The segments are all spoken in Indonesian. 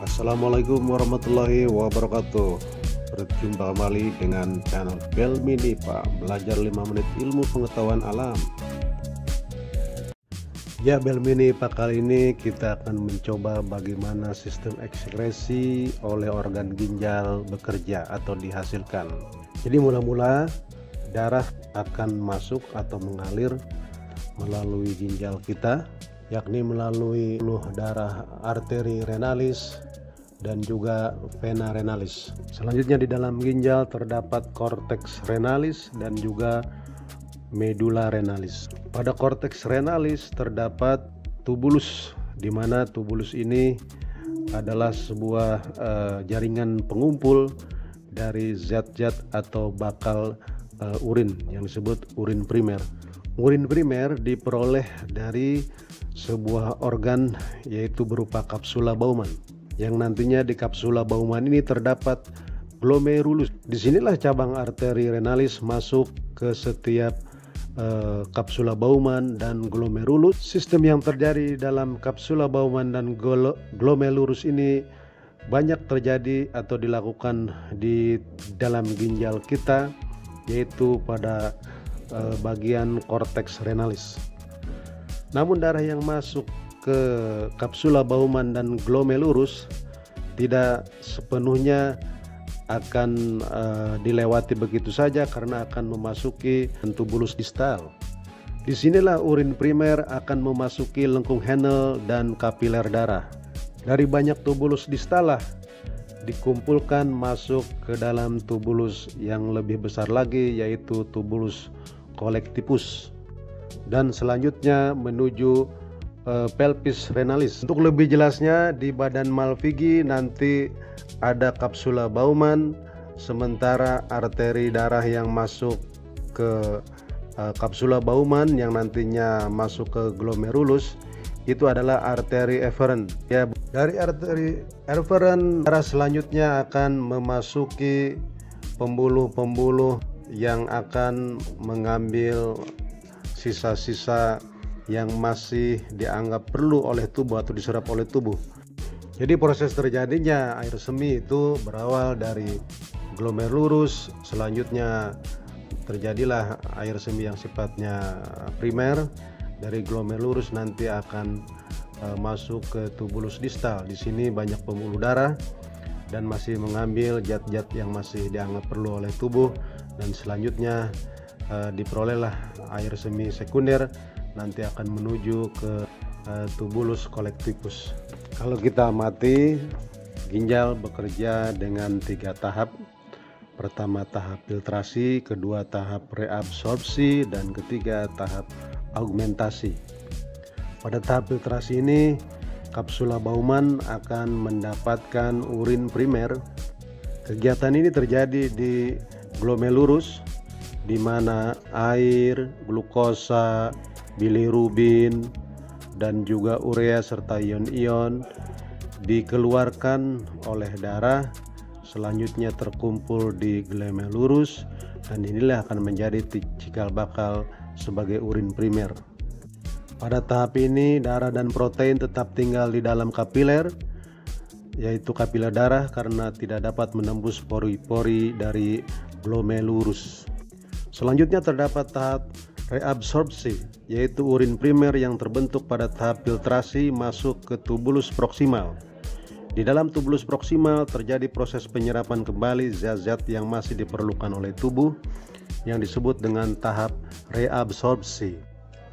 Assalamualaikum warahmatullahi wabarakatuh. Berjumpa kembali dengan channel Belmi Nipa, belajar 5 menit ilmu pengetahuan alam. Ya, Belmi Nipa, kali ini kita akan mencoba bagaimana sistem ekskresi oleh organ ginjal bekerja atau dihasilkan. Jadi mula-mula darah akan masuk atau mengalir melalui ginjal kita, yakni melalui darah arteri renalis dan juga vena renalis. Selanjutnya di dalam ginjal terdapat korteks renalis dan juga medula renalis. Pada korteks renalis terdapat tubulus, di mana tubulus ini adalah sebuah jaringan pengumpul dari zat-zat atau bakal urin yang disebut urin primer. Urin primer diperoleh dari sebuah organ yaitu berupa kapsula Bowman, yang nantinya di kapsula Bowman ini terdapat glomerulus. Disinilah cabang arteri renalis masuk ke setiap kapsula Bowman dan glomerulus. Sistem yang terjadi dalam kapsula Bowman dan glomerulus ini banyak terjadi atau dilakukan di dalam ginjal kita, yaitu pada bagian korteks renalis. Namun darah yang masuk ke kapsula Bowman dan glomerulus tidak sepenuhnya akan dilewati begitu saja, karena akan memasuki tubulus distal. Disinilah urin primer akan memasuki lengkung Henle dan kapiler darah. Dari banyak tubulus distal dikumpulkan masuk ke dalam tubulus yang lebih besar lagi, yaitu tubulus collectivus, dan selanjutnya menuju pelvis renalis. Untuk lebih jelasnya, di badan Malpighi nanti ada kapsula Bowman, sementara arteri darah yang masuk ke kapsula Bowman yang nantinya masuk ke glomerulus itu adalah arteri efferent. Ya, dari arteri efferent darah selanjutnya akan memasuki pembuluh-pembuluh yang akan mengambil sisa-sisa yang masih dianggap perlu oleh tubuh atau diserap oleh tubuh. Jadi proses terjadinya air semi itu berawal dari glomerulus, selanjutnya terjadilah air semi yang sifatnya primer. Dari glomerulus nanti akan masuk ke tubulus distal. Di sini banyak pembuluh darah dan masih mengambil zat-zat yang masih dianggap perlu oleh tubuh, dan selanjutnya diperolehlah air semi sekunder, nanti akan menuju ke tubulus collectivus. Kalau kita amati, ginjal bekerja dengan 3 tahap. Pertama tahap filtrasi, kedua tahap reabsorpsi, dan ketiga tahap augmentasi. Pada tahap filtrasi ini, kapsula Bowman akan mendapatkan urin primer. Kegiatan ini terjadi di glomerulus, di mana air, glukosa, bilirubin, dan juga urea serta ion-ion dikeluarkan oleh darah, selanjutnya terkumpul di glomerulus, dan inilah akan menjadi cikal bakal sebagai urin primer. Pada tahap ini darah dan protein tetap tinggal di dalam kapiler, yaitu kapiler darah, karena tidak dapat menembus pori-pori dari glomerulus. Selanjutnya terdapat tahap reabsorpsi, yaitu urin primer yang terbentuk pada tahap filtrasi masuk ke tubulus proksimal. Di dalam tubulus proksimal terjadi proses penyerapan kembali zat-zat yang masih diperlukan oleh tubuh, yang disebut dengan tahap reabsorpsi.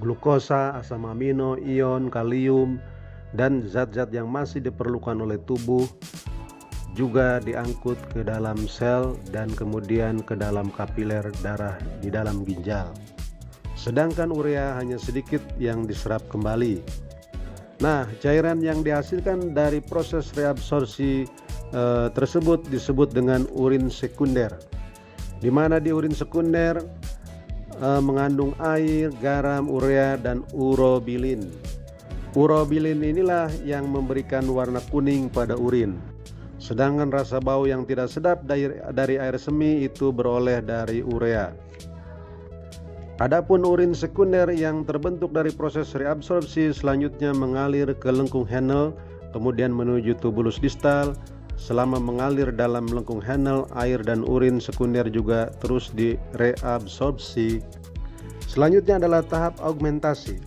Glukosa, asam amino, ion, kalium, dan zat-zat yang masih diperlukan oleh tubuh juga diangkut ke dalam sel dan kemudian ke dalam kapiler darah di dalam ginjal. Sedangkan urea hanya sedikit yang diserap kembali. Nah, cairan yang dihasilkan dari proses reabsorpsi tersebut disebut dengan urin sekunder, di mana di urin sekunder mengandung air, garam, urea, dan urobilin. Urobilin inilah yang memberikan warna kuning pada urin. Sedangkan rasa bau yang tidak sedap dari air semi itu beroleh dari urea. Adapun urin sekunder yang terbentuk dari proses reabsorpsi selanjutnya mengalir ke lengkung Henle kemudian menuju tubulus distal. Selama mengalir dalam melengkung Henle, air dan urin sekunder juga terus direabsorpsi. Selanjutnya adalah tahap augmentasi.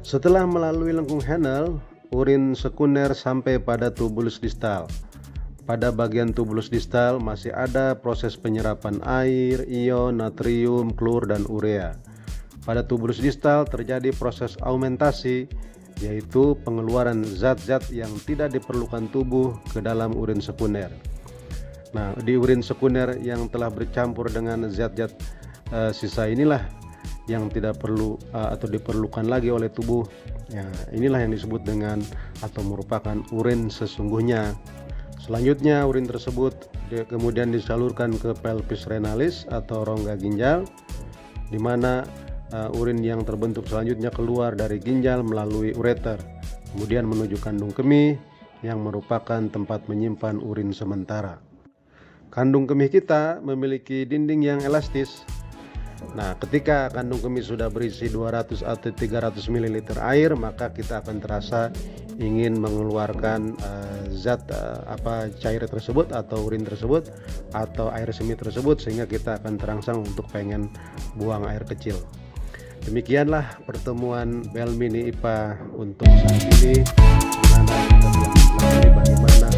Setelah melalui lengkung Henle, urin sekunder sampai pada tubulus distal. Pada bagian tubulus distal masih ada proses penyerapan air, ion, natrium, klor, dan urea. Pada tubulus distal terjadi proses augmentasi, yaitu pengeluaran zat-zat yang tidak diperlukan tubuh ke dalam urin sekunder. Nah, di urin sekunder yang telah bercampur dengan zat-zat sisa inilah yang tidak perlu atau diperlukan lagi oleh tubuh. Ya, inilah yang disebut dengan atau merupakan urin sesungguhnya. Selanjutnya urin tersebut kemudian disalurkan ke pelvis renalis atau rongga ginjal, di mana urin yang terbentuk selanjutnya keluar dari ginjal melalui ureter, kemudian menuju kandung kemih yang merupakan tempat menyimpan urin sementara. Kandung kemih kita memiliki dinding yang elastis. Nah, ketika kandung kemih sudah berisi 200 atau 300 ml air, maka kita akan terasa ingin mengeluarkan cair tersebut atau urin tersebut atau air semi tersebut, sehingga kita akan terangsang untuk pengen buang air kecil. Demikianlah pertemuan Bel Mini IPA untuk saat ini, di mana kita telah mempelajari bagaimana